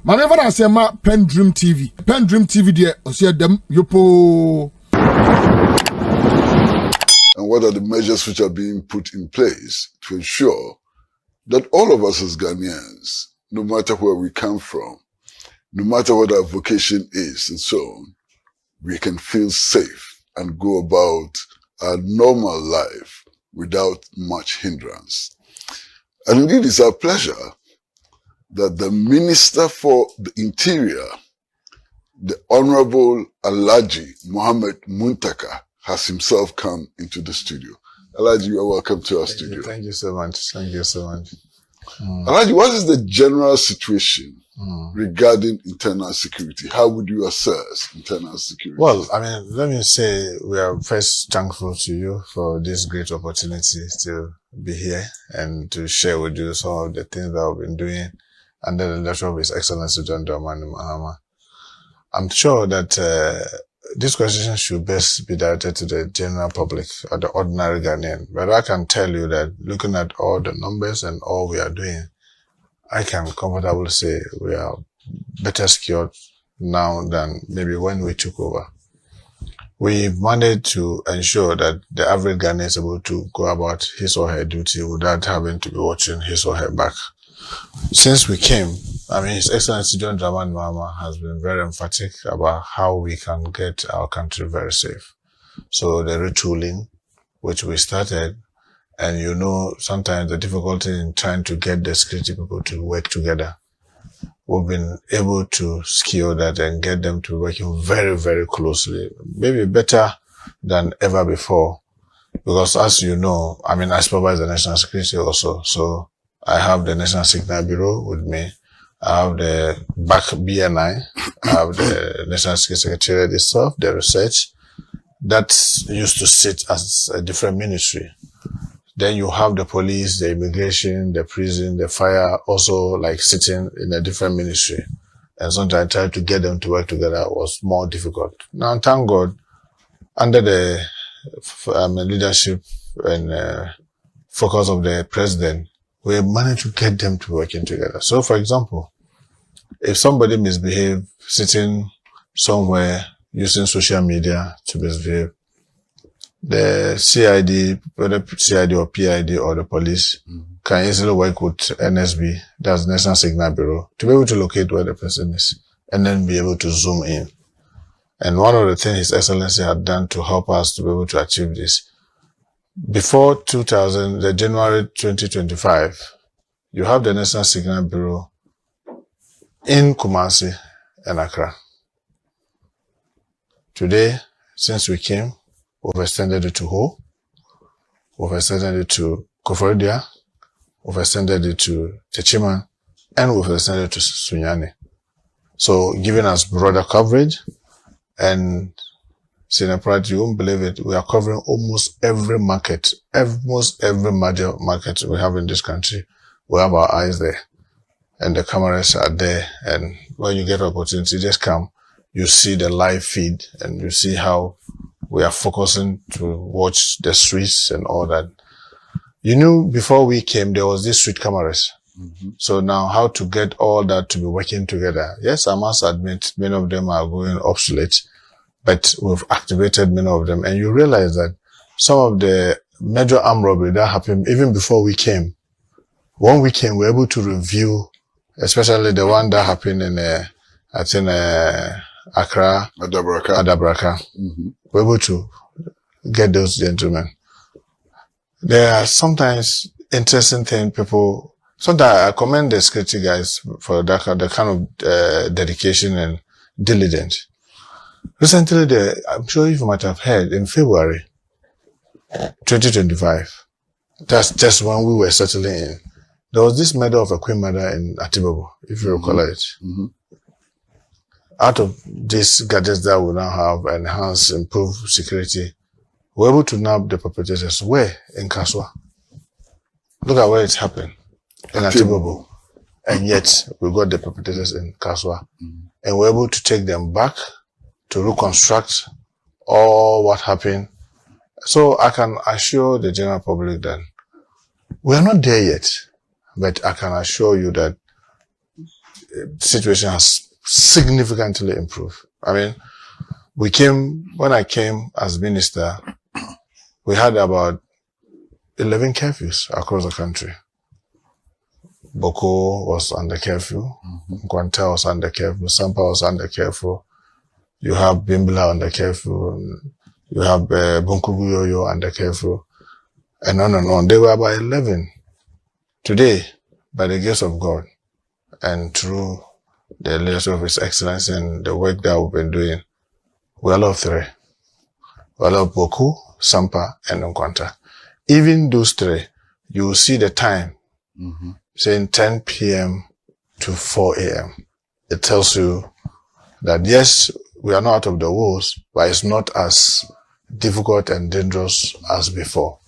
Manever I say ma PENDREAM TV. PENDREAM TV there, osia dem yopo. And what are the measures which are being put in place to ensure that all of us as Ghanaians, no matter where we come from, no matter what our vocation is and so on, we can feel safe and go about our normal life without much hindrance. And indeed, it's our pleasure that the Minister for the Interior, the Honorable Alhaji Mohammed Muntaka, has himself come into the studio. Alhaji, you are welcome to our studio. Thank you so much. Thank you so much. Alhaji, what is the general situation regarding internal security? How would you assess internal security? Well, I mean, let me say we are first thankful to you for this great opportunity to be here and to share with you some of the things that we've been doing under the leadership of His Excellency John Dramani Mahama. I'm sure that this question should best be directed to the general public or the ordinary Ghanaian. But I can tell you that looking at all the numbers and all we are doing, I can comfortably say we are better secured now than maybe when we took over. We managed to ensure that the average Ghanaian is able to go about his or her duty without having to be watching his or her back. Since we came, I mean, His Excellency John Dramani Mahama has been very emphatic about how we can get our country very safe. So the retooling, which we started, and you know, sometimes the difficulty in trying to get the security people to work together, we've been able to scale that and get them to working very, very closely, maybe better than ever before. Because as you know, I mean, I supervise the national security also, so I have the National Signal Bureau with me. I have the back BNI. I have the National Security Secretariat itself, the research. That used to sit as a different ministry. Then you have the police, the immigration, the prison, the fire, also like sitting in a different ministry. And sometimes trying to get them to work together was more difficult. Now, thank God, under the leadership and focus of the president, we managed to get them to working together. So, for example, if somebody misbehaves sitting somewhere using social media to misbehave, the CID, whether CID or PID or the police, can easily work with NSB, that's National Signal Bureau, to be able to locate where the person is and then be able to zoom in. And one of the things His Excellency had done to help us to be able to achieve this, before the January 2025, you have the National Signal Bureau in Kumasi and Accra. Today, since we came, we've extended it to Ho, we've extended it to Koforidua, we've extended it to Techiman, and we've extended it to Sunyani. So, giving us broader coverage, and Senior Pratt, you won't believe it, we are covering almost every market, almost every major market we have in this country. We have our eyes there, and the cameras are there, and when you get an opportunity, just come, you see the live feed, and you see how we are focusing to watch the streets and all that. You knew before we came, there was these street cameras. So now how to get all that to be working together? Yes, I must admit, many of them are going obsolete, but we've activated many of them. And you realize that some of the major armed robbery that happened even before we came, when we came, we were able to review, especially the one that happened in, I think, Accra, Adabraka. We're able to get those gentlemen. There are sometimes interesting things people, sometimes I commend the security guys for that, the kind of dedication and diligence. Recently, I'm sure you might have heard, in February 2025, that's just when we were settling in, there was this murder of a queen mother in Atibobo, if you recall it. Out of these gadgets that we now have, enhance, improve security, we're able to nab the perpetrators. Where? In Kaswa. Look at where it's happened. In Atibobo. And yet, we got the perpetrators in Kaswa. And we're able to take them back to reconstruct all what happened. So I can assure the general public that we are not there yet, but I can assure you that situation has significantly improved. I mean, when I came as minister, we had about 11 curfews across the country. Boko was under curfew, Nkwanta was under curfew, Sampa was under curfew, you have Bimbla under curfew, you have Bunkubuyoyo under curfew, and on and on. They were about 11. Today, by the grace of God, and through the leadership of His Excellency and the work that we've been doing, we allow 3. We allow Boku, Sampa, and Nkwanta. Even those 3, you will see the time, saying 10 p.m. to 4 a.m. It tells you that yes, we are not out of the woods, but it's not as difficult and dangerous as before.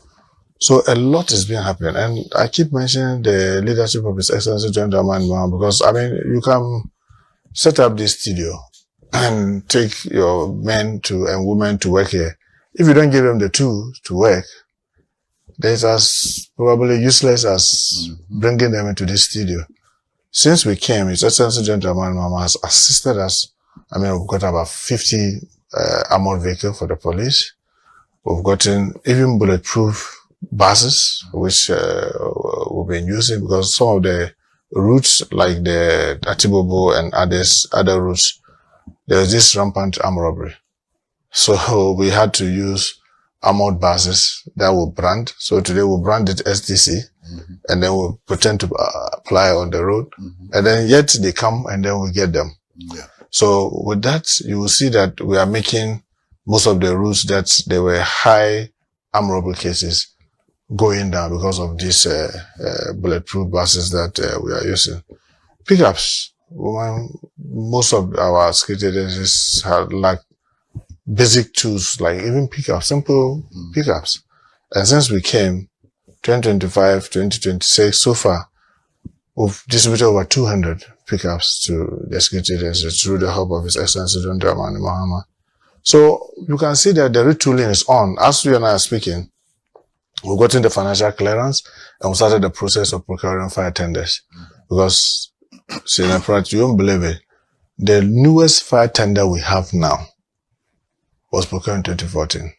So a lot is being happening. And I keep mentioning the leadership of His Excellency John Dramani Mahama, because I mean, you can set up this studio and take your men and women to work here. If you don't give them the tools to work, it's as probably useless as bringing them into this studio. Since we came, His Excellency John Dramani Mahama has assisted us. I mean, we've got about 50 armored vehicles for the police. We've gotten even bulletproof buses, which we've been using, because some of the routes, like the Atibobo and other routes, there's this rampant armed robbery. So we had to use armored buses that will brand. So today we'll brand it STC, and then we'll pretend to apply on the road, and then yet they come and then we get them. Yeah. So with that, you will see that we are making most of the routes that there were high armed robbery cases going down because of these bulletproof buses that we are using. Pickups. Most of our security agencies had lacked basic tools, like even pickups, simple pickups. And since we came, 2025, 2026, so far, we've distributed over 200 pickups to the security agencies through the help of His Excellency John Dramani Mahama. So you can see that the retooling is on. As we and I are speaking, we've gotten the financial clearance and we started the process of procuring fire tenders. Because, Senator Pratt, you won't believe it, the newest fire tender we have now was procured in 2014.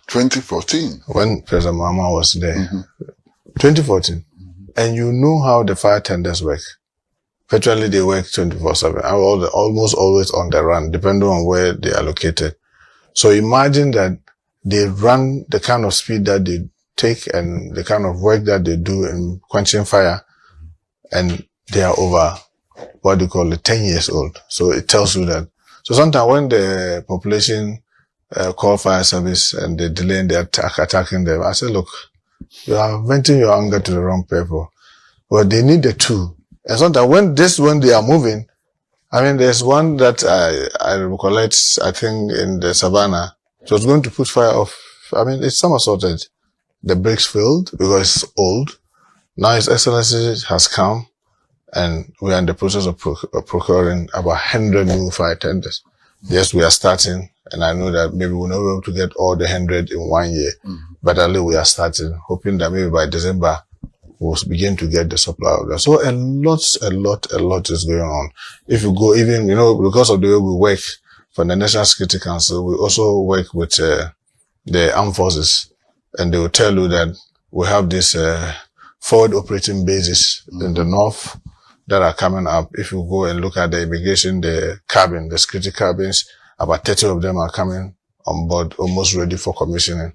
2014? When President Mahama was there. 2014. And you know how the fire tenders work. Virtually they work 24/7. Almost always on the run, depending on where they are located. So imagine that they run the kind of speed that they take and the kind of work that they do in quenching fire, and they are over what they call 10 years old. So it tells you that. So sometimes when the population call fire service and they delay in the attacking them, I say, look, you are venting your anger to the wrong people. But they need the tool. And sometimes when they are moving, I mean, there's one that I recollect, I think in the savannah, it was going to put fire off. I mean, it's somersaulted. The brakes failed because it's old. Now His Excellency has come and we are in the process of procuring about 100 new fire tenders. Yes, we are starting, and I know that maybe we'll not be able to get all the 100 in 1 year, but at least we are starting, hoping that maybe by December we'll begin to get the supply of that. So a lot is going on. If you go even, because of the way we work for the National Security Council, we also work with the armed forces, and they will tell you that we have this forward operating bases in the north that are coming up. If you go and look at the immigration, the security cabins, about 30 of them are coming on board, almost ready for commissioning.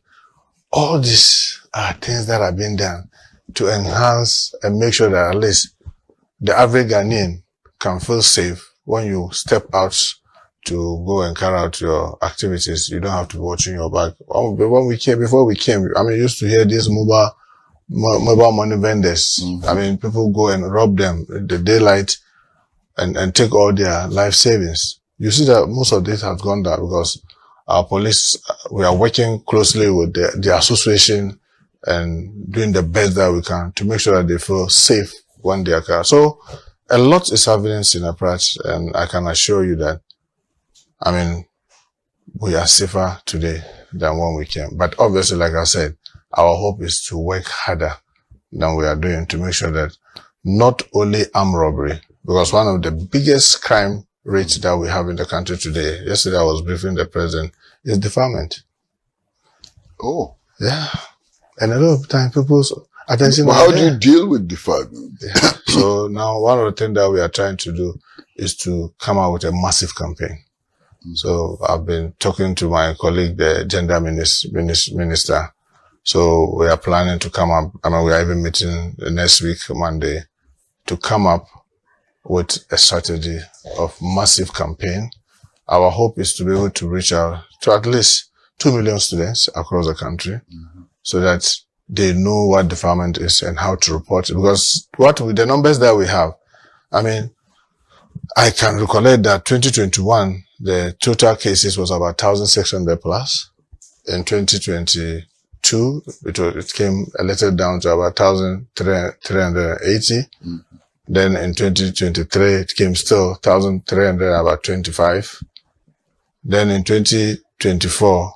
All these are things that are being done to enhance and make sure that at least the average Ghanaian can feel safe when you step out to go and carry out your activities. You don't have to be watching your back. Before we came, I mean, you used to hear these mobile money vendors. I mean, people go and rob them in the daylight and take all their life savings. You see that most of this has gone down because our police, we are working closely with the association and doing the best that we can to make sure that they feel safe when they are carried. So a lot is happening in Pratt, and I can assure you that, I mean, we are safer today than when we came. But obviously, like I said, our hope is to work harder than we are doing to make sure that not only armed robbery, because one of the biggest crime rates that we have in the country today, yesterday I was briefing the president, is defilement. Oh. Yeah. And a lot of time people's attention. But how do you deal with defilement? Yeah. So now one of the things that we are trying to do is to come out with a massive campaign. So I've been talking to my colleague, the gender minister. So we are planning to come up, we are even meeting next week, Monday, to come up with a strategy of massive campaign. Our hope is to be able to reach out to at least 2 million students across the country, so that they know what defilement is and how to report it. Because the numbers that we have, I can recollect that 2021, the total cases was about 1,600 plus. In 2022, it came a little down to about 1,380. Then in 2023, it came still 1,300, about 25. Then in 2024,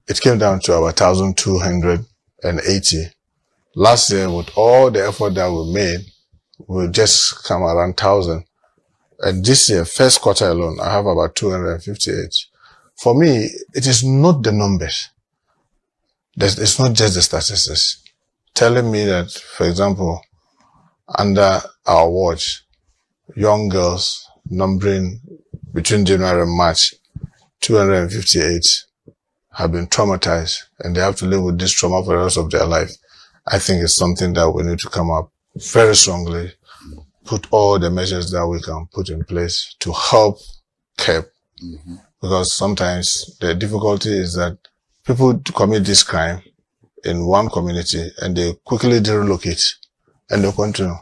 it came down to about 1,280. Last year, with all the effort that we made, we just come around 1,000. And this year, first quarter alone, I have about 258. For me, it is not the numbers. It's not just the statistics. Telling me that, for example, under our watch, young girls numbering between January and March, 258 have been traumatized, and they have to live with this trauma for the rest of their life. I think it's something that we need to come up very strongly, put all the measures that we can put in place to help curb. Because sometimes the difficulty is that people commit this crime in one community and they quickly relocate and they continue.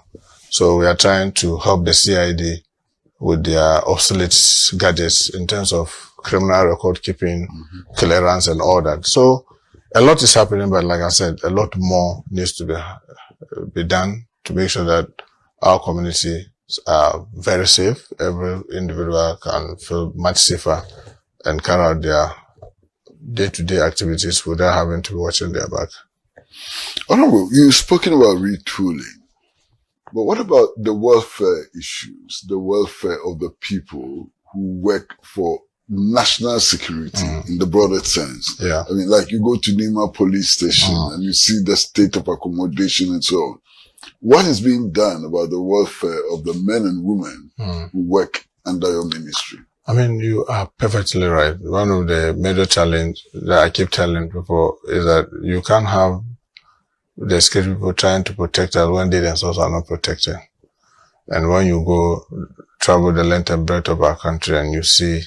So we are trying to help the CID with their obsolete gadgets in terms of criminal record keeping, clearance and all that. So a lot is happening, but like I said, a lot more needs to be done to make sure that our communities are very safe. Every individual can feel much safer and carry out their day-to-day activities without having to be watching their back. Honorable, you've spoken about retooling, but what about the welfare issues, the welfare of the people who work for national security in the broader sense? Yeah. Like you go to Nima police station and you see the state of accommodation and so on. What is being done about the welfare of the men and women who work under your ministry? You are perfectly right. One of the major challenges that I keep telling people is that you can't have the security people trying to protect us when they themselves are not protected. And when you go travel the length and breadth of our country and you see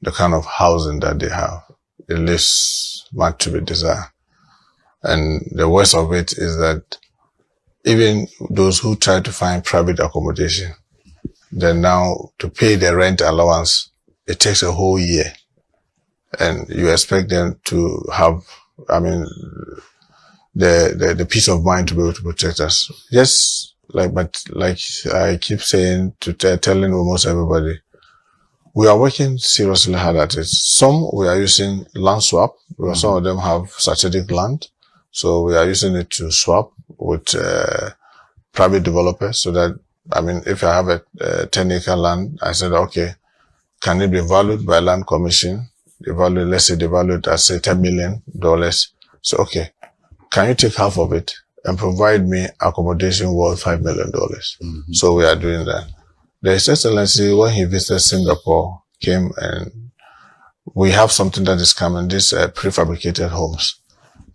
the kind of housing that they have, it leaves much to be desired. And the worst of it is that even those who try to find private accommodation, then now to pay the rent allowance, it takes a whole year. And you expect them to have, the peace of mind to be able to protect us. Yes, but I keep saying telling almost everybody, we are working seriously hard at it. Some we are using land swap, because some of them have strategic land. So we are using it to swap with private developers so that, if I have a 10-acre land, I said, okay, can it be valued by land commission? Let's say they valued at say $10 million. So, okay, can you take half of it and provide me accommodation worth $5 million? So we are doing that. The His Excellency, when he visited Singapore, came and we have something that is coming, these prefabricated homes.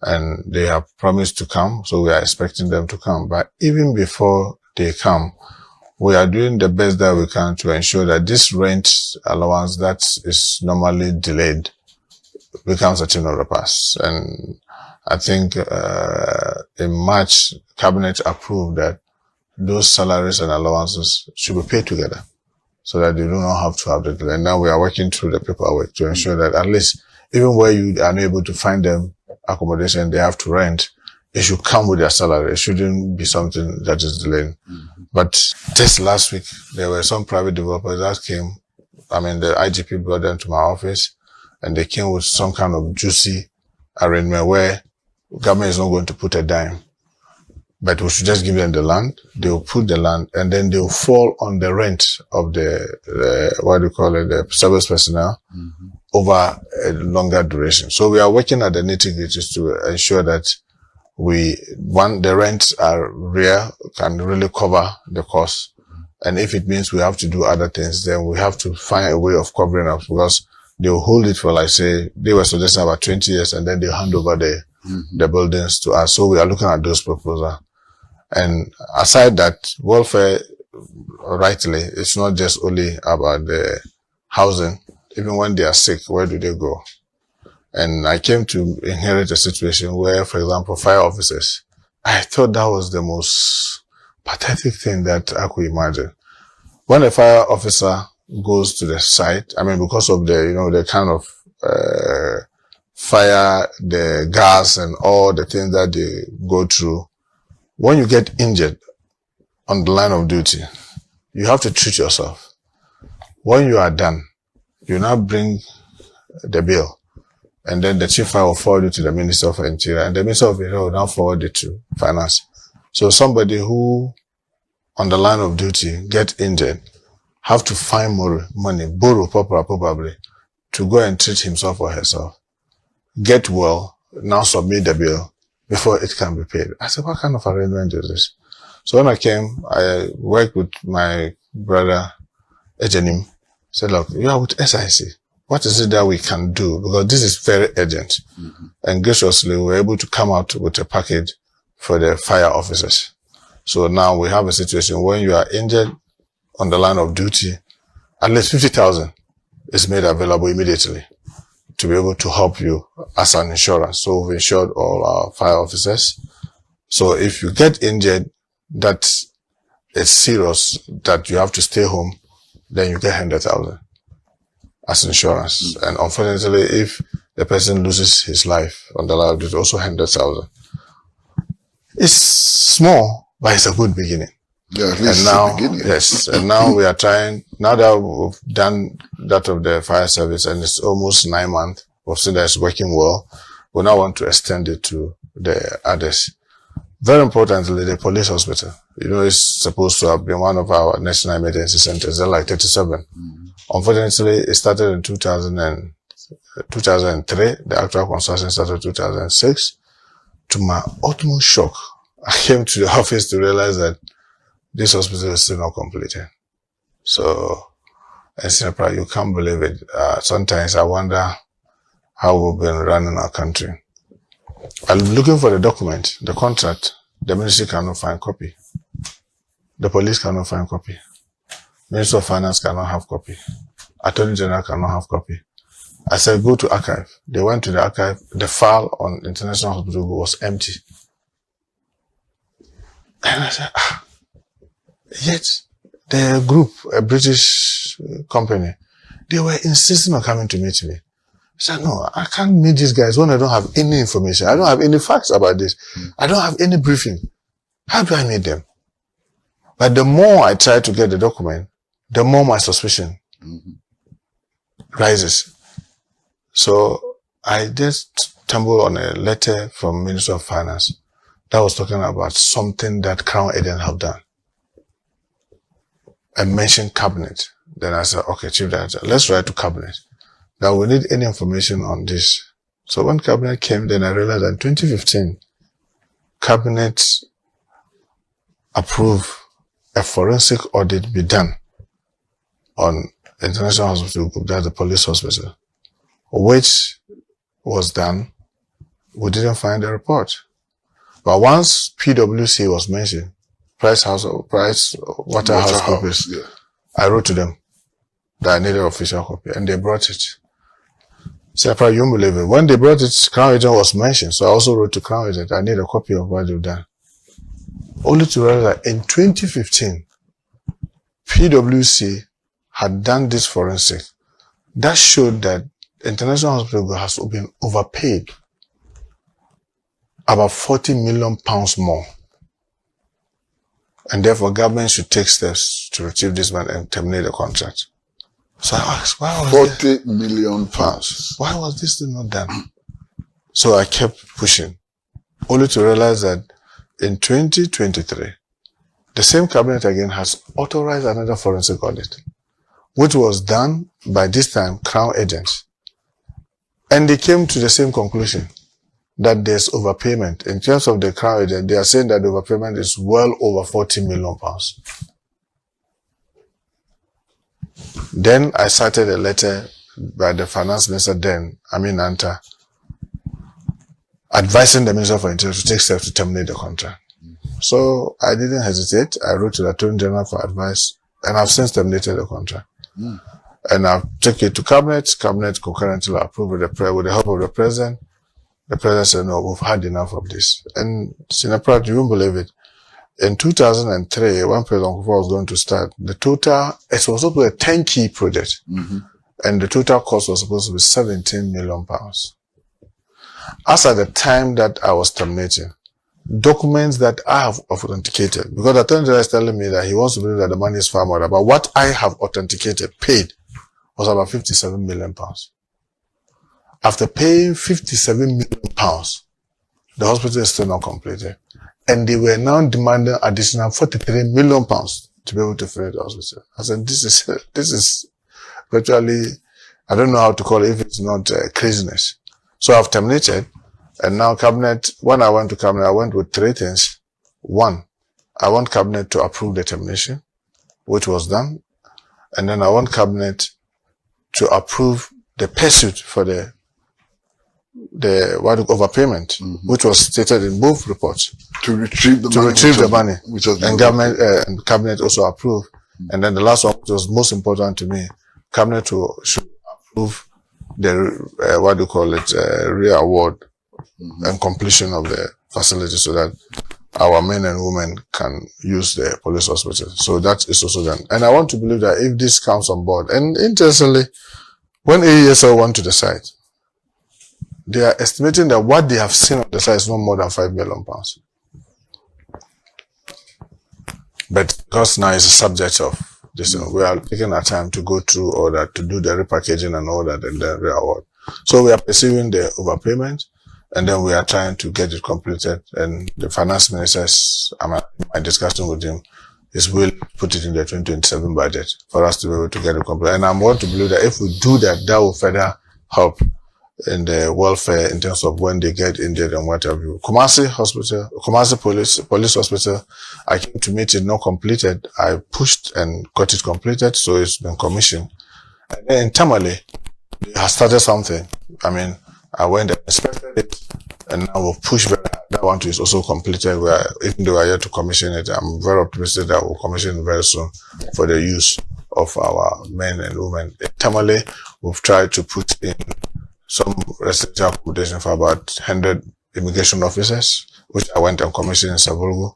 And they have promised to come, so we are expecting them to come. But even before they come, we are doing the best that we can to ensure that this rent allowance that is normally delayed becomes a thing of the past. And I think in March, Cabinet approved that those salaries and allowances should be paid together so that they do not have to have the delay. And now we are working through the paperwork to ensure that at least even where you are unable to find them accommodation they have to rent, it should come with their salary. It shouldn't be something that is delayed. But just last week, there were some private developers that came. The IGP brought them to my office and they came with some kind of juicy arrangement where government is not going to put a dime. but we should just give them the land. They will put the land, and then they will fall on the rent of the service personnel over a longer duration. So we are working at the nitty-gritties to ensure that the rents are real, can really cover the cost. And if it means we have to do other things, then we have to find a way of covering up, because they will hold it for, like, say, they were suggesting about 20 years, and then they'll hand over the buildings to us. So we are looking at those proposals. And aside that, welfare, rightly, it's not just only about the housing. Even when they are sick, where do they go? And I came to inherit a situation where, for example, fire officers, I thought that was the most pathetic thing that I could imagine. When a fire officer goes to the site, I mean, because of the kind of fire, the gas and all the things that they go through, when you get injured on the line of duty, you have to treat yourself. When you are done, you now bring the bill, and then the chief will forward it to the Minister of Interior, and the Minister of Interior will now forward it to Finance. So somebody who on the line of duty get injured have to find more money, borrow probably, to go and treat himself or herself, get well, now submit the bill before it can be paid. I said, what kind of arrangement is this? So when I came, I worked with my brother, Ejenim. Said, look, you are with SIC. What is it that we can do? Because this is very urgent. And graciously, we were able to come out with a package for the fire officers. So now we have a situation when you are injured on the line of duty, at least 50,000 is made available immediately to be able to help you as an insurance. So we've insured all our fire officers. So if you get injured, that is serious, that you have to stay home, then you get 100,000 as insurance. And unfortunately, if the person loses his life on the line of duty, also 100,000. It's small, but it's a good beginning. Yeah, at least and now, it's a beginning. Yes, and now we are trying, now that we've done that of the fire service, and it's almost 9 months, we've seen that it's working well, we now want to extend it to the others. Very importantly, the police hospital. It's supposed to have been one of our national emergency centers. They're like 37. Unfortunately, it started in 2003. The actual construction started in 2006. To my utmost shock, I came to the office to realize that this hospital is still not completed. So, you can't believe it. Sometimes I wonder how we've been running our country. I'm looking for the document, the contract. The ministry cannot find copy. The police cannot find copy. Minister of Finance cannot have copy. Attorney General cannot have copy. I said, go to archive. They went to the archive. The file on International Hospital was empty. And I said, yet the group, a British company, they were insisting on coming to meet me. I said, no, I can't meet these guys when I don't have any information. I don't have any facts about this. I don't have any briefing. How do I meet them? But the more I try to get the document, the more my suspicion rises. So I just stumbled on a letter from Minister of Finance that was talking about something that Crown Agent have done. I mentioned cabinet. Then I said, okay, Chief Director, let's write to cabinet. Now we need any information on this. So when cabinet came, then I realized that in 2015, cabinet approved a forensic audit be done on International Hospital Group, that's the police hospital, which was done. We didn't find the report. But once PwC was mentioned, Price Waterhouse Coopers, yeah. I wrote to them that I needed an official copy, and they brought it. So you won't believe it. When they brought it, Crown Agent was mentioned, so I also wrote to Crown Agent, I need a copy of what they've done. Only to realize that in 2015, PwC had done this forensic. That showed that International Hospital has been overpaid about £40 million more. And therefore, government should take steps to retrieve this man and terminate the contract. So I asked, why was £40 million. Why was this thing not done? So I kept pushing, only to realize that in 2023, the same cabinet again has authorized another forensic audit, which was done by this time Crown agents. And they came to the same conclusion that there's overpayment. In terms of the Crown agent, they are saying that the overpayment is well over 40 million pounds. Then I cited a letter by the finance minister then, Amin Anta, advising the Minister for Interior to take steps to terminate the contract. So I didn't hesitate. I wrote to the Attorney General for advice, and I've since terminated the contract. And I've taken it to Cabinet. Cabinet concurrently approved with the help of the President. The President said, no, we've had enough of this. And Senior Pratt, you won't believe it. In 2003, when President Kufuor was going to start, it was supposed to be a 10-key project. And the total cost was supposed to be 17 million pounds. As at the time that I was terminating, documents that I have authenticated, because the Attorney General is telling me that he wants to believe that the money is far more, but what I have authenticated, paid, was about 57 million pounds. After paying 57 million pounds, the hospital is still not completed. And they were now demanding additional 43 million pounds to be able to finish the hospital. I said, this is virtually, I don't know how to call it if it's not craziness. So I've terminated. And now Cabinet, when I went to Cabinet, I went with three things. One, I want Cabinet to approve the termination, which was done. And then I want Cabinet to approve the pursuit for the overpayment, which was stated in both reports. To retrieve the money. Which has been and government and Cabinet also approved. And then the last one, which was most important to me, Cabinet should approve the re-award and completion of the facility so that our men and women can use the police hospital. So that is also done. And I want to believe that if this comes on board, and interestingly, when AESL went to the site, they are estimating that what they have seen on the site is no more than 5 million pounds. But because now it's a subject of this, we are taking our time to go through all that, to do the repackaging and all that, and the re-award. So we are pursuing the overpayment, and then we are trying to get it completed. And the finance minister, my discussion with him, is will put it in the 2027 budget for us to be able to get it completed. And I'm going to believe that if we do that, that will further help in the welfare in terms of when they get injured and what have you. Kumasi Police Hospital, I came to meet it not completed. I pushed and got it completed, so it's been commissioned. And then in Tamale, they have started something. I mean, I went and inspected it, and now we'll push very hard. That one is also completed. Even though I are yet to commission it, I'm very optimistic that we'll commission it very soon for the use of our men and women. In Tamale, we've tried to put in some residential accommodation for about 100 immigration officers, which I went and commissioned in Savulgu.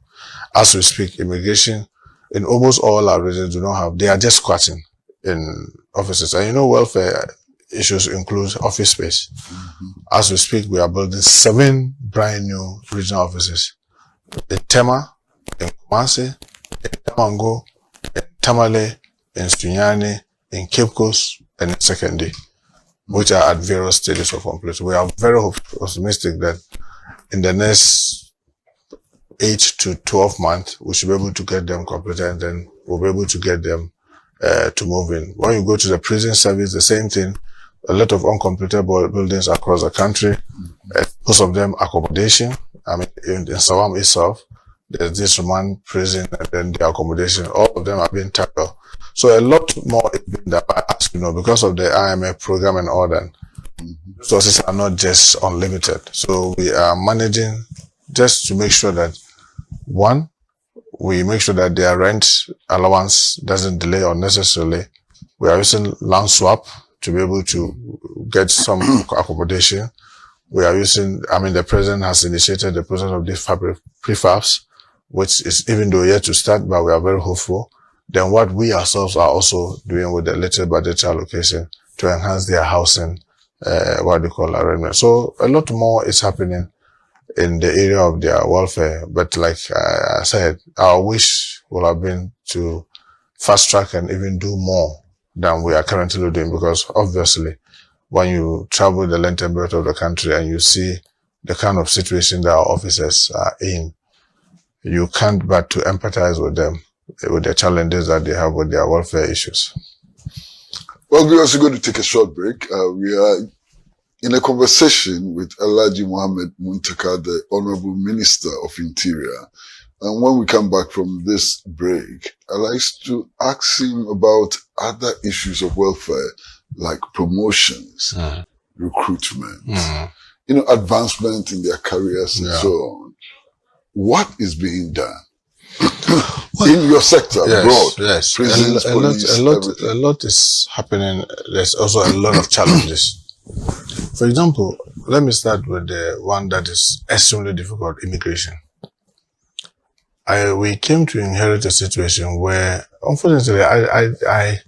As we speak, immigration in almost all our regions do not have, they are just squatting in offices. And welfare issues include office space. As we speak, we are building 7 brand new regional offices in Tema, in Kumasi, in Tamango, in Tamale, in Sunyani, in Cape Coast, and in Secondary, which are at various stages of completion. We are very optimistic that in the next 8 to 12 months, we should be able to get them completed, and then we'll be able to get them to move in. When you go to the prison service, the same thing. A lot of uncompleted buildings across the country. Most of them accommodation. I mean, in Sawam itself, there's this remand prison and then the accommodation. All of them are being tackled. So a lot more is being done, as you know, because of the IMF program and all that. Resources are not just unlimited. So we are managing just to make sure that, one, we make sure that their rent allowance doesn't delay unnecessarily. We are using land swap to be able to get some accommodation. We are using, the President has initiated the process of these prefabs, which is even though yet to start, but we are very hopeful. Then what we ourselves are also doing with the little budget allocation to enhance their housing, arrangement. So a lot more is happening in the area of their welfare. But like I said, our wish will have been to fast track and even do more than we are currently doing, because obviously when you travel the length and breadth of the country and you see the kind of situation that our officers are in, you can't but to empathize with them, with the challenges that they have with their welfare issues. Well, we're also going to take a short break. We are in a conversation with Alhaji Mohammed Muntaka, the Honorable Minister of Interior. And when we come back from this break, I'd like to ask him about other issues of welfare, like promotions, recruitment, advancement in their careers and so on. What is being done in your sector, abroad? Yes, prisons, police, a lot is happening. There's also a lot of challenges. For example, let me start with the one that is extremely difficult: immigration. We came to inherit a situation where, unfortunately, I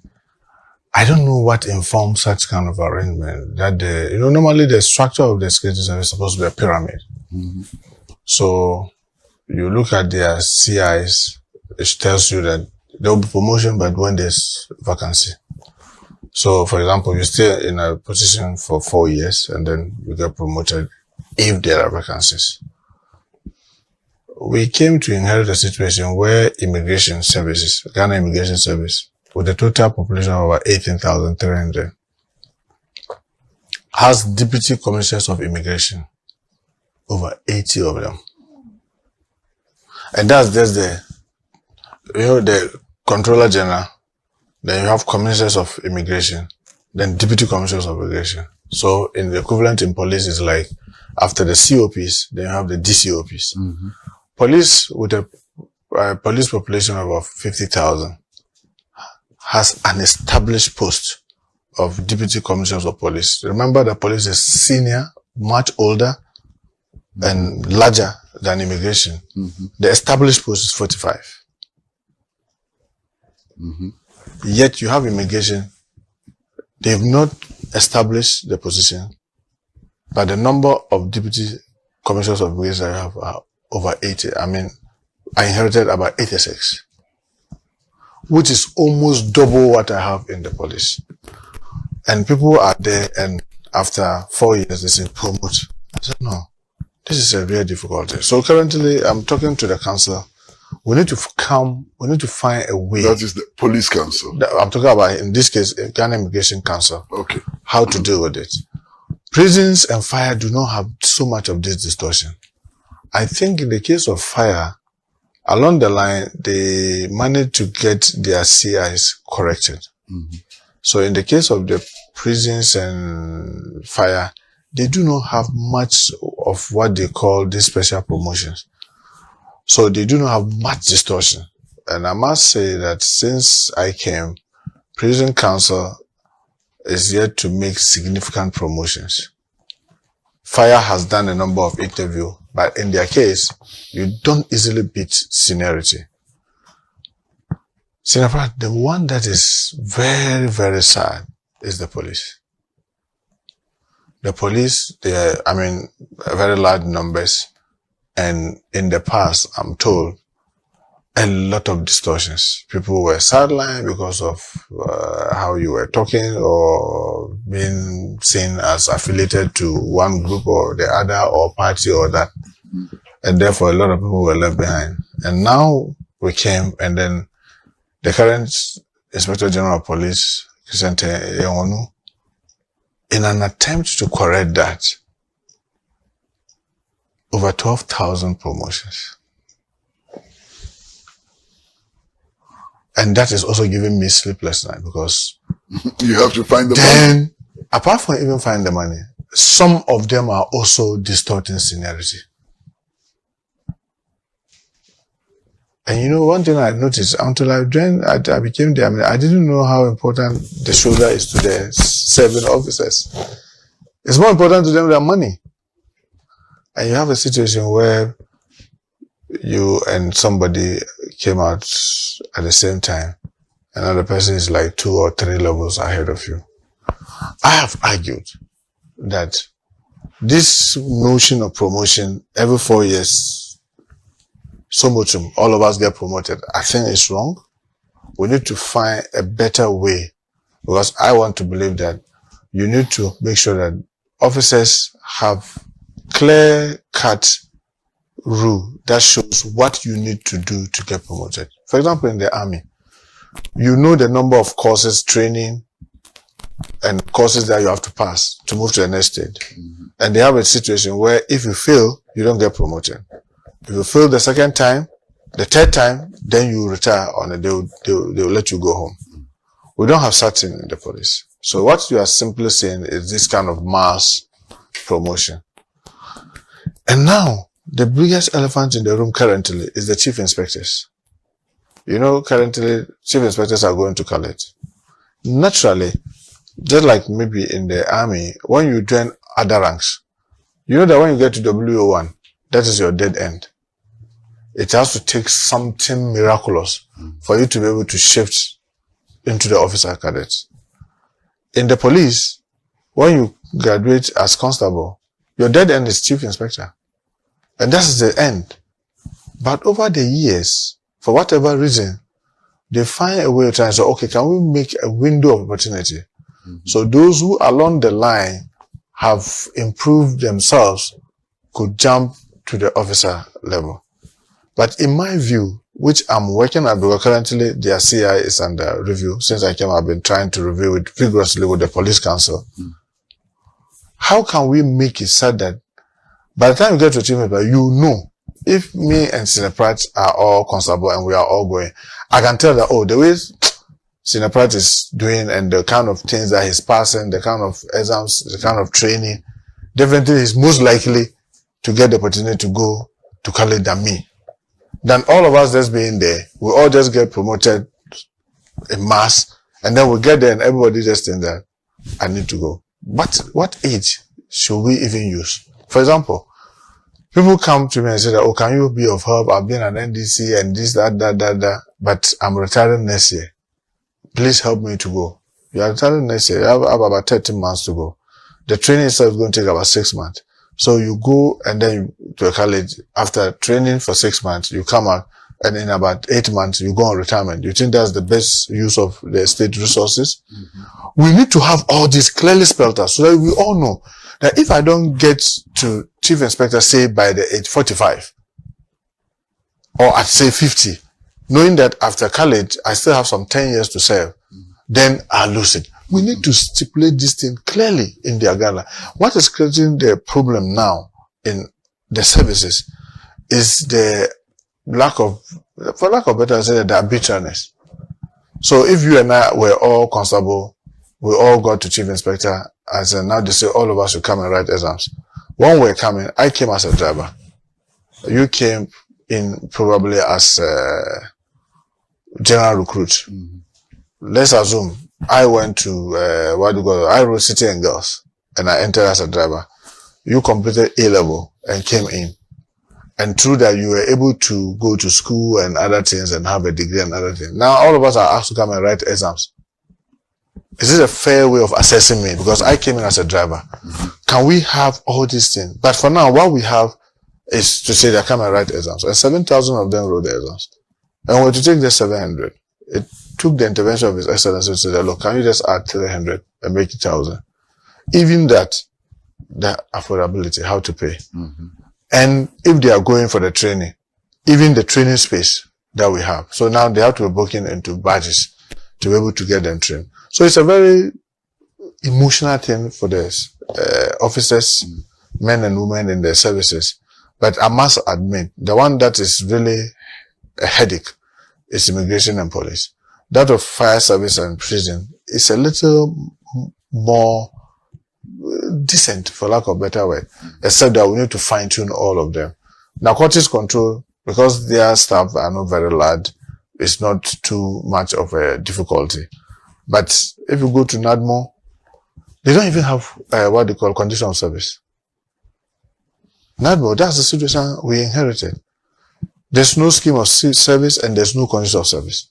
don't know what informs such kind of arrangement. That normally the structure of the security service is supposed to be a pyramid. So you look at their CIs, it tells you that there will be promotion, but when there's vacancy. So, for example, you stay in a position for 4 years and then you get promoted if there are vacancies. We came to inherit a situation where immigration services, Ghana Immigration Service, with a total population of over 18,300, has deputy commissioners of immigration, over 80 of them. And that's just the Controller General, then you have commissioners of immigration, then deputy commissioners of immigration. So in the equivalent in police is like, after the COPs, then you have the DCOPs. Police with a police population of about 50,000 has an established post of deputy commissioners of police. Remember that police is senior, much older, and larger than immigration. The established post is 45. Yet you have immigration. They've not established the position, but the number of deputy commissioners of immigration I have are over 80. I mean, I inherited about 86, which is almost double what I have in the police. And people are there, and after 4 years, they say, promote. I said, no, this is a real difficulty. So currently, I'm talking to the council. We need to find a way. That is the police council. I'm talking about, in this case, Ghana Immigration Council. Okay. How to deal with it. Prisons and fire do not have so much of this distortion. I think in the case of fire, along the line, they managed to get their CIs corrected. So in the case of the prisons and fire, they do not have much of what they call these special promotions. So they do not have much distortion. And I must say that since I came, Prison Council is yet to make significant promotions. Fire has done a number of interviews, but in their case, you don't easily beat seniority. Senior Pratt, the one that is very, very sad is the police. The police, they are, very large numbers. And in the past, I'm told, a lot of distortions. People were sidelined because of how you were talking or being seen as affiliated to one group or the other or party or that. And therefore, a lot of people were left behind. And now we came, and then the current Inspector General of Police, in an attempt to correct that, over 12,000 promotions. And that is also giving me sleepless night because you have to find the money. Apart from even finding the money, some of them are also distorting seniority. And one thing I noticed until I became there, I didn't know how important the shoulder is to the serving officers. It's more important to them than money. And you have a situation where you and somebody came out at the same time. Another person is like 2 or 3 levels ahead of you. I have argued that this notion of promotion every 4 years, so much all of us get promoted, I think it's wrong. We need to find a better way, because I want to believe that you need to make sure that officers have clear-cut rule that shows what you need to do to get promoted. For example, in the army, you know the number of courses, training, and courses that you have to pass to move to the next stage. And they have a situation where if you fail, you don't get promoted. If you fail the second time, the third time, then you retire on it. They'll let you go home. We don't have such in the police. So what you are simply saying is this kind of mass promotion. And now, the biggest elephant in the room currently is the chief inspectors. You know, currently, chief inspectors are going to college. Naturally, just like maybe in the army, when you join other ranks, you know that when you get to WO1, that is your dead end. It has to take something miraculous for you to be able to shift into the officer cadets. In the police, when you graduate as constable, your dead end is chief inspector. And that's the end. But over the years, for whatever reason, they find a way to try and say, okay, can we make a window of opportunity? So those who along the line have improved themselves could jump to the officer level. But in my view, which I'm working at, because currently their CI is under review. Since I came, I've been trying to review it vigorously with the police council. How can we make it so that by the time you get to achievement, you know, if me and Senior Pratt are all constable and we are all going, I can tell that, oh, the way Senior Pratt is doing and the kind of things that he's passing, the kind of exams, the kind of training, definitely he's most likely to get the opportunity to go to college than me. Then all of us just being there, we all just get promoted in mass, and then we get there and everybody just think that I need to go. But what age should we even use? For example, people come to me and say that, oh, can you be of help? I've been an NDC and this, that, but I'm retiring next year. Please help me to go. You are retiring next year. You have about 13 months to go. The training itself is going to take about 6 months. So you go and then to a college. After training for 6 months, you come out, and in about 8 months, you go on retirement. You think that's the best use of the state resources? We need to have all this clearly spelled out so that we all know that if I don't get to chief inspector, say by the age 45, or at say 50, knowing that after college, I still have some 10 years to serve, then I'll lose it. We need to stipulate this thing clearly in the agenda. What is creating the problem now in the services is the lack of, for lack of better say, the arbitrariness. So if you and I were all constable, we all got to chief inspector, as now they say all of us should come and write exams. When we're coming, I came as a driver. You came in probably as a general recruit. Let's assume I went to, I wrote City and Girls, and I entered as a driver. You completed A-level and came in. And through that, you were able to go to school and other things and have a degree and other things. Now, all of us are asked to come and write exams. Is this a fair way of assessing me? Because I came in as a driver. Can we have all these things? But for now, what we have is to say that come and write exams. And 7,000 of them wrote the exams. And we're to take the 700. It took the intervention of His Excellency to say that, look, can you just add 300 and make it 1,000? Even that, the affordability, how to pay. And if they are going for the training, even the training space that we have. So now they have to be booking into badges to be able to get them trained. So it's a very emotional thing for the officers, men and women in the services. But I must admit, the one that is really a headache is immigration and police. That of fire service and prison is a little more decent, for lack of a better word, except that we need to fine tune all of them. Narcotics control, because their staff are not very large, it's not too much of a difficulty. But if you go to NADMO, they don't even have what they call condition of service. NADMO, that's the situation we inherited. There's no scheme of service and there's no condition of service.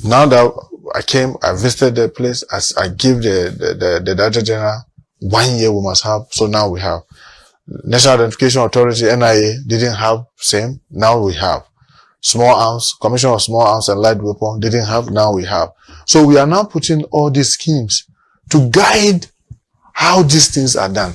Now that I came, I visited the place, as I gave the Director General 1 year we must have, so now we have. National Identification Authority, NIA, didn't have same, now we have. Small arms, Commission of Small Arms and Light Weapon, didn't have, now we have. So we are now putting all these schemes to guide how these things are done.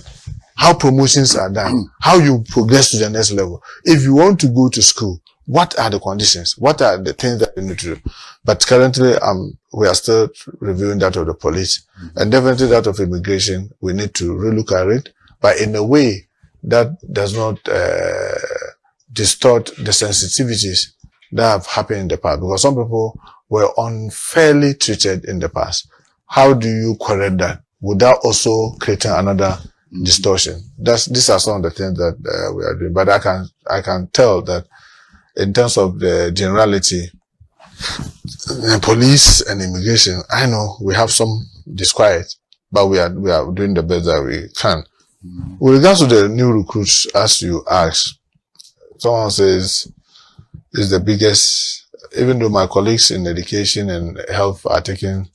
how promotions are done, how you progress to the next level. If you want to go to school, what are the conditions? What are the things that you need to do? But currently, we are still reviewing that of the police, and definitely that of immigration. We need to relook at it, but in a way that does not distort the sensitivities that have happened in the past, because some people were unfairly treated in the past. How do you correct that without also creating another distortion? These are some of the things that we are doing. But I can tell that in terms of the generality, police and immigration, I know we have some disquiet, but we are doing the best that we can. With regards to the new recruits, as you asked, someone says is the biggest, even though my colleagues in education and health are taking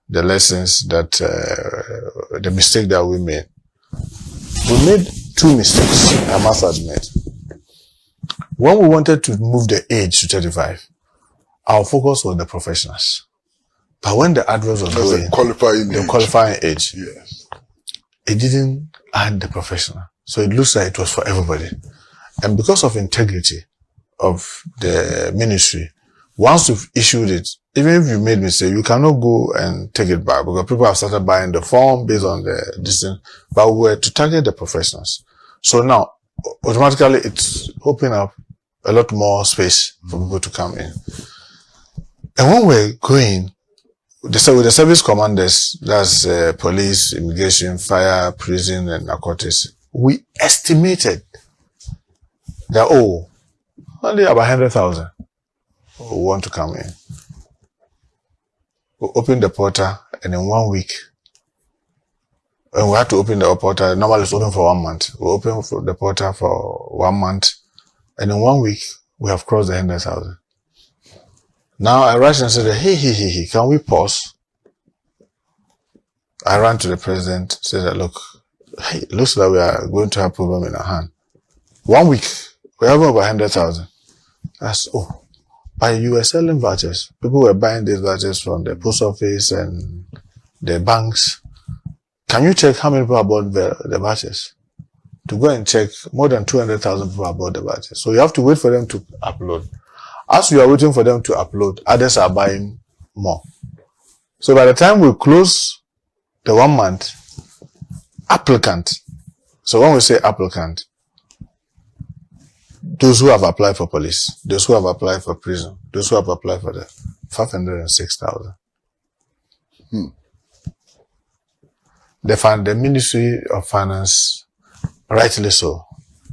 the lessons that, the mistake that we made. We made two mistakes, I must admit. When we wanted to move the age to 35, our focus was the professionals. But when the address was going, the qualifying age, yes, it didn't add the professional. So it looks like it was for everybody. And because of integrity of the ministry, once you've issued it, even if you made mistake, you cannot go and take it back, because people have started buying the form based on the distance. But we were to target the professionals. So now, automatically, it's opening up a lot more space for people to come in. And when we're going, with the service commanders, that's police, immigration, fire, prison, and narcotics, we estimated that, only about 100,000 who want to come in. We opened the portal, and in 1 week, and we had to open the portal. Normally it's open for 1 month. We opened the portal for 1 month, and in 1 week, we have crossed the 100,000. Now I rushed and said, hey, can we pause? I ran to the president, said that, look, hey, it looks like we are going to have a problem in our hand. 1 week, we have over 100,000. That's, but you were selling vouchers. People were buying these vouchers from the post office and the banks. Can you check how many people have bought the vouchers? To go and check, more than 200,000 people have bought the vouchers. So you have to wait for them to upload. As you are waiting for them to upload, others are buying more. So by the time we close the 1 month, applicant. So when we say applicant, those who have applied for police, those who have applied for prison, those who have applied for the 506,000. The Ministry of Finance, rightly so,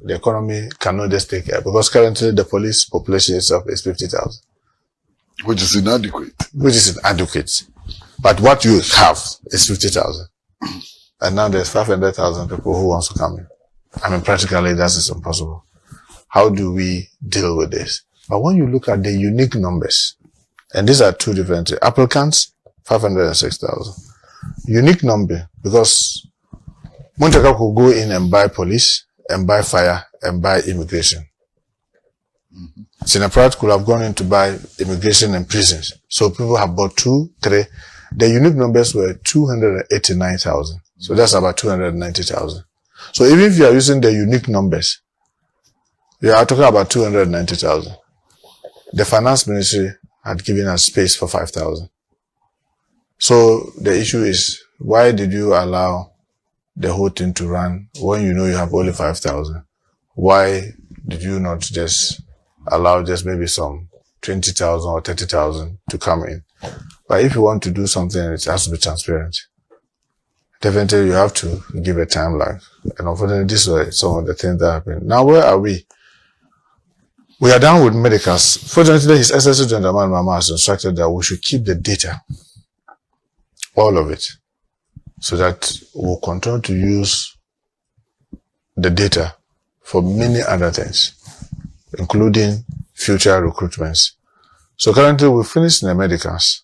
the economy cannot just take care, because currently the police population itself is 50,000. Which is inadequate. But what you have is 50,000. And now there's 500,000 people who wants to come in. I mean, practically that is impossible. How do we deal with this? But when you look at the unique numbers, and these are two different applicants, 506,000. Unique number, because Muntaka could go in and buy police, and buy fire, and buy immigration. Pratt could have gone in to buy immigration and prisons. So people have bought 2, 3. The unique numbers were 289,000. So that's about 290,000. So even if you are using the unique numbers, you are talking about 290,000. The finance ministry had given us space for 5,000. So the issue is, why did you allow the whole thing to run when you know you have only 5,000? Why did you not just allow just maybe some 20,000 or 30,000 to come in? But if you want to do something, it has to be transparent. Definitely you have to give a time lag. And unfortunately, this is some of the things that happen. Now, where are we? We are done with medicals. Fortunately, His Excellency Gentleman Mahama has instructed that we should keep the data, all of it, so that we'll continue to use the data for many other things, including future recruitments. So currently, we finished the medicals.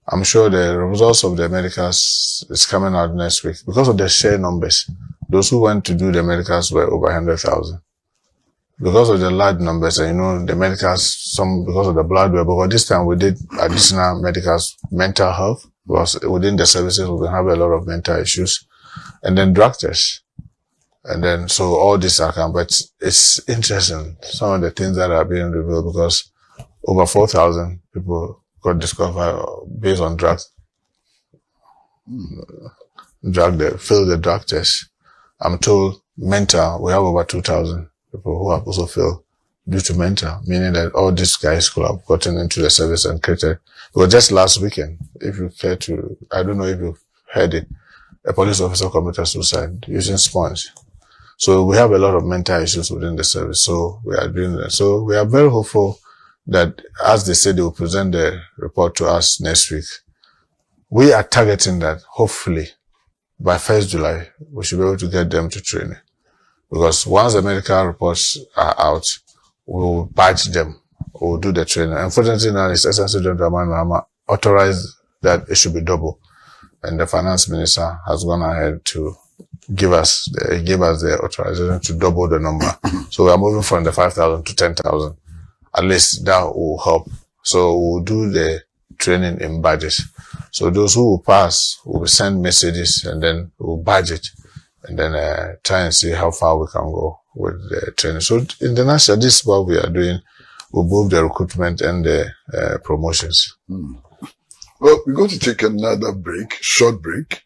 I'm sure the results of the medicals is coming out next week. Because of the share numbers, those who went to do the medicals were over 100,000. Because of the large numbers, and the medicals, some because of the blood work, but this time we did additional medicals, mental health, because within the services we have a lot of mental issues, and then drug tests. And then, so all this are come, but it's interesting, some of the things that are being revealed, because over 4,000 people got discovered based on drugs. They failed the drug test. I'm told mental, we have over 2,000 people who have also failed due to mental, meaning that all these guys could have gotten into the service and created. It was just last weekend, if you care to, I don't know if you've heard it, a police officer committed suicide using sponge. So we have a lot of mental issues within the service. So we are doing that. So we are very hopeful that, as they said, they will present the report to us next week. We are targeting that, hopefully, by 1st July, we should be able to get them to training. Because once the medical reports are out, we will badge them. We will do the training. Unfortunately, now His Excellency John Dramani Mahama authorized that it should be double. And the finance minister has gone ahead to give us the authorization to double the number. So we are moving from the 5,000 to 10,000. At least that will help. So we'll do the training in badges. So those who will pass will send messages, and then we'll badge it, and then try and see how far we can go with the training. So in the nutshell, this is what we are doing with both the recruitment and the promotions. Well, we're going to take another break, short break.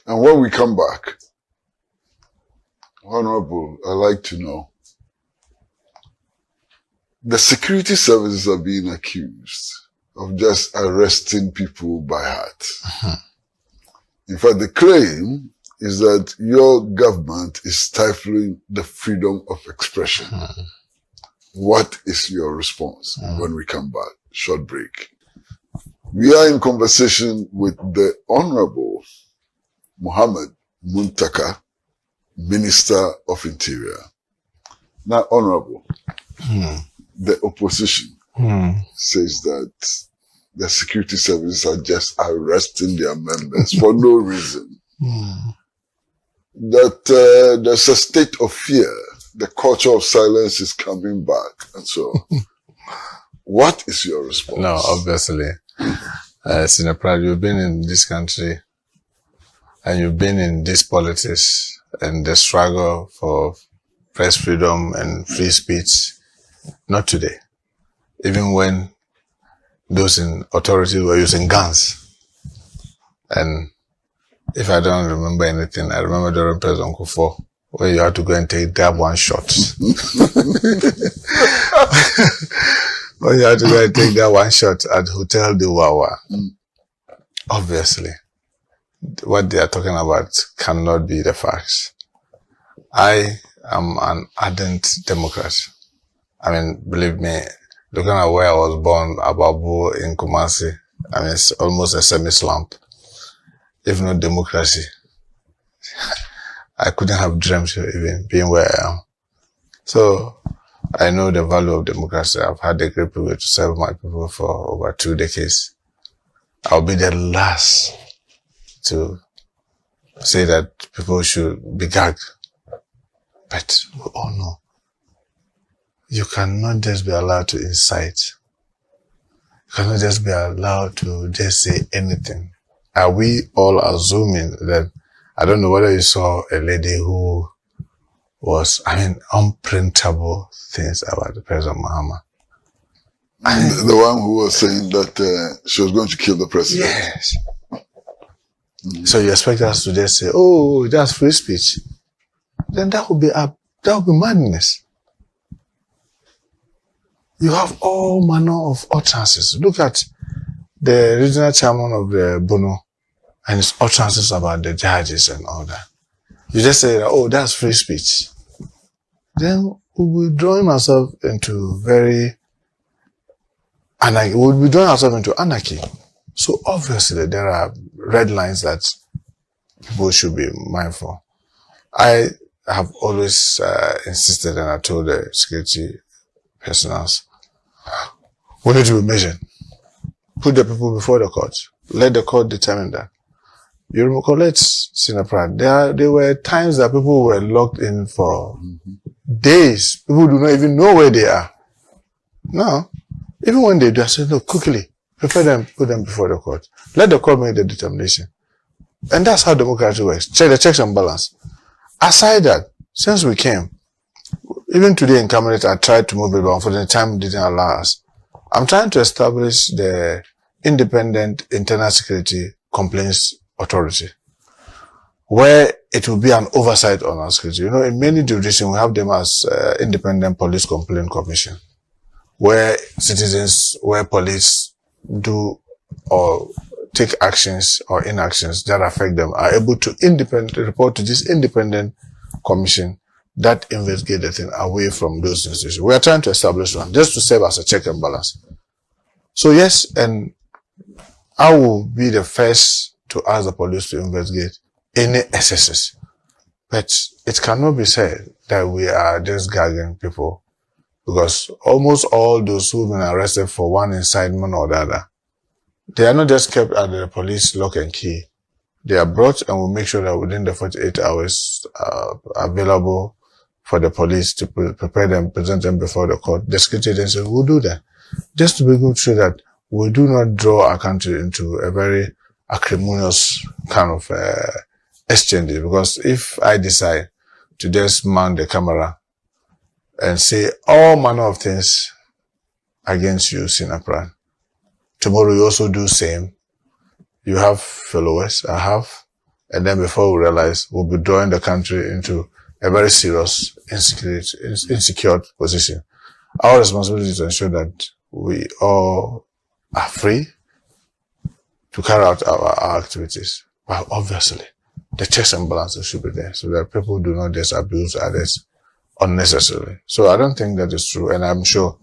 And when we come back, Honorable, I'd like to know, the security services are being accused of just arresting people by heart. In fact, the claim is that your government is stifling the freedom of expression. What is your response when we come back? Short break. We are in conversation with the Honorable Muntaka, Minister of Interior. Now, Honorable, the opposition says that the security services are just arresting their members for no reason. That there's a state of fear. The culture of silence is coming back, and so on. What is your response? No, obviously. Senior Pratt, you've been in this country and you've been in this politics and the struggle for press freedom and free speech. Not today. Even when those in authority were using guns. And if I don't remember anything, I remember during President Kufuor, where you had to go and take that one shot. When you had to go and take that one shot at Hotel de Wawa. Obviously, what they are talking about cannot be the facts. I am an ardent Democrat. I mean, believe me, looking at where I was born, Ababu in Kumasi, I mean, it's almost a semi-slump. If not democracy, I couldn't have dreamt of even being where I am. So, I know the value of democracy. I've had the great privilege to serve my people for over 2 decades. I'll be the last to say that people should be gagged. But we all know, you cannot just be allowed to incite. You cannot just be allowed to just say anything. Are we all assuming that, I don't know whether you saw a lady who was, unprintable things about the President Mahama. The one who was saying that she was going to kill the president. Yes. So you expect us to just say, oh, that's free speech. Then that would be madness. You have all manner of utterances. Look at the regional chairman of the Bono and his utterances about the judges and all that. You just say, oh, that's free speech. Then we'll be drawing ourselves into anarchy. So obviously there are red lines that people should be mindful. I have always insisted, and I told the security personnel, we need to be measured. Put the people before the court. Let the court determine that. You recollect, Senior Pratt, there were times that people were locked in for days. People do not even know where they are. Now, even when they do, I say, no, quickly, prepare them, put them before the court. Let the court make the determination. And that's how democracy works. Check the checks and balance. Aside that, since we came, even today in Cabinet, I tried to move it, but unfortunately time didn't allow us. I'm trying to establish the independent internal security complaints authority, where it will be an oversight on our security. You know, in many jurisdictions, we have them as independent police complaint commission, where police do or take actions or inactions that affect them are able to independently report to this independent commission that investigate the thing away from those institutions. We are trying to establish one just to serve as a check and balance. So yes, and I will be the first to ask the police to investigate any excesses. But it cannot be said that we are just gagging people, because almost all those who've been arrested for one incitement or the other, they are not just kept at the police lock and key. They are brought, and we'll make sure that within the 48 hours available for the police to prepare them, present them before the court. The security agency will do that, just to be able to show that we do not draw our country into a very acrimonious kind of exchange. Because if I decide to just mount the camera and say all manner of things against you, Pratt, tomorrow you also do same. You have followers, I have, and then before we realize, we'll be drawing the country into a very serious insecure position. Our responsibility is to ensure that we all are free to carry out our activities. But obviously, the checks and balances should be there so that people do not just abuse others unnecessarily. So I don't think that is true, and I'm sure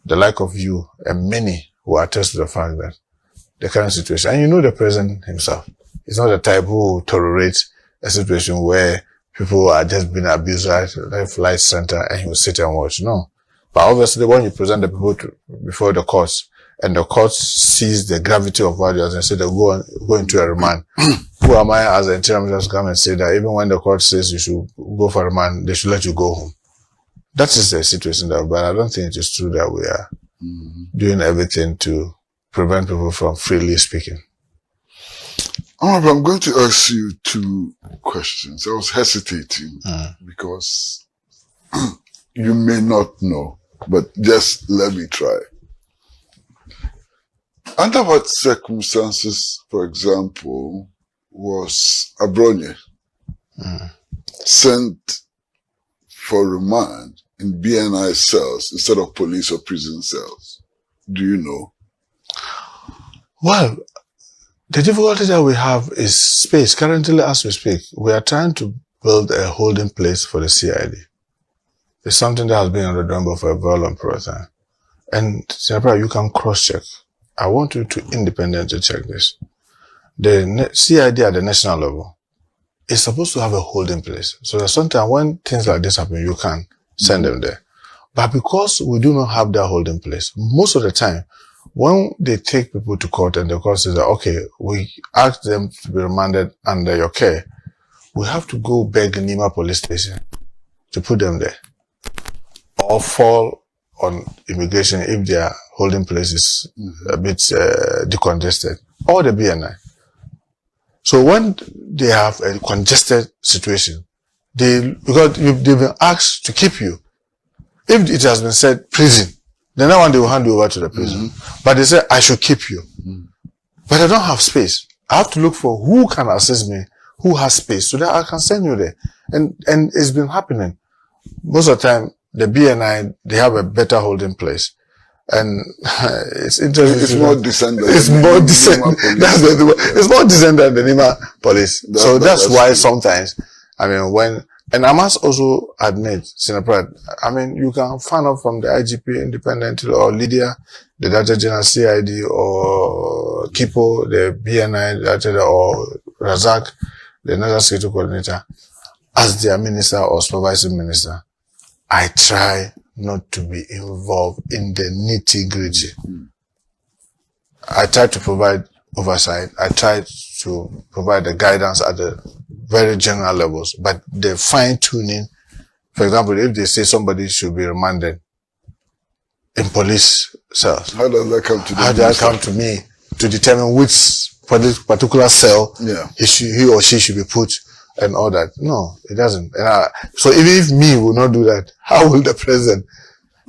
the like of you and many will attest to the fact that the current situation, and you know the president himself, is not the type who tolerates a situation where people are just being abused left, right, center, and he will sit and watch. No. But obviously, when you present the people before the courts, and the court sees the gravity of what you are and say they go into a remand. Who am I as an interim just come and say that even when the court says you should go for a remand, they should let you go home? That is the situation there, but I don't think it is true that we are doing everything to prevent people from freely speaking. I'm going to ask you two questions. I was hesitating because you may not know, but just let me try. Under what circumstances, for example, was Abronye sent for remand in BNI cells instead of police or prison cells? Do you know? Well, the difficulty that we have is space. Currently, as we speak, we are trying to build a holding place for the CID. It's something that has been on the drawing board for a very long period of time. And, Senator, you can cross-check. I want you to independently check this. The CID at the national level is supposed to have a holding place. So that sometimes when things like this happen, you can send them there. But because we do not have that holding place, most of the time, when they take people to court and the court says that, okay, we ask them to be remanded under your care, we have to go beg Nima police station to put them there. Or fall on immigration if their holding place is a bit decongested, or the BNI. So when they have a congested situation, because they've been asked to keep you. If it has been said prison, then that one they will hand you over to the prison. But they say, I should keep you. But I don't have space. I have to look for who can assist me, who has space, so that I can send you there. And it's been happening. Most of the time, the BNI, they have a better holding place. And it's interesting. It's more decent than it's more decent. It's more decent than the Nima police. That's why sometimes, I mean, and I must also admit, Senator Pratt, I mean, you can find out from the IGP independently, or Lydia, the Director General CID, or Kipo, the BNI Director, or Razak, the National Security Coordinator, as their minister or supervising minister. I try not to be involved in the nitty-gritty. I try to provide oversight. I try to provide the guidance at the very general levels, but the fine-tuning, for example, if they say somebody should be remanded in police cells, how does that come to how does that come to me to determine which particular cell he or she should be put and all that. No, it doesn't. So even if me will not do that, how will the president?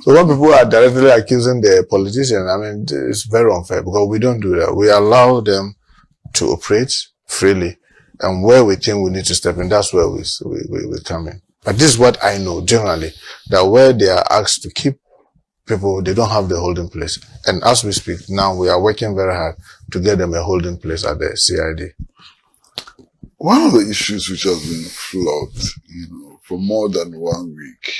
So when people are directly accusing the politician, I mean, it's very unfair because we don't do that. We allow them to operate freely. And where we think we need to step in, that's where we come in. But this is what I know generally, that where they are asked to keep people, they don't have the holding place. And as we speak now, we are working very hard to get them a holding place at the CID. One of the issues which has been flogged, for more than 1 week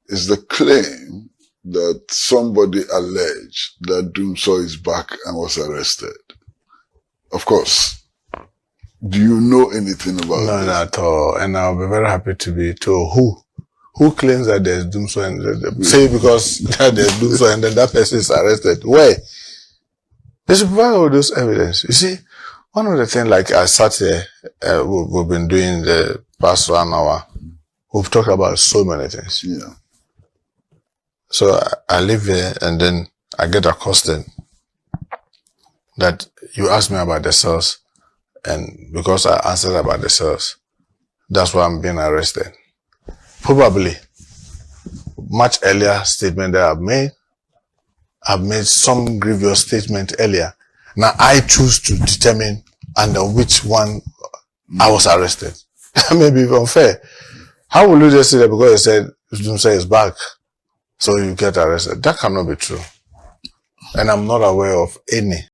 is the claim that somebody alleged that Dumso is back and was arrested. Of course. Do you know anything about No, this? not at all. And I'll be very happy to be told who claims that there's Dumso and say because there's Dumso and then that person is arrested. Where? They should provide all those evidence. You see, one of the things, like I sat here, we've been doing the past 1 hour. We've talked about so many things. Yeah. So I live here and then I get accosted that you asked me about the cells, and because I answered about the cells, that's why I'm being arrested. Probably much earlier statement that I've made some grievous statement earlier. Now I choose to determine under which one I was arrested. That may be unfair. How will you just say that because you said Dumso is back, so you get arrested? That cannot be true. And I'm not aware of any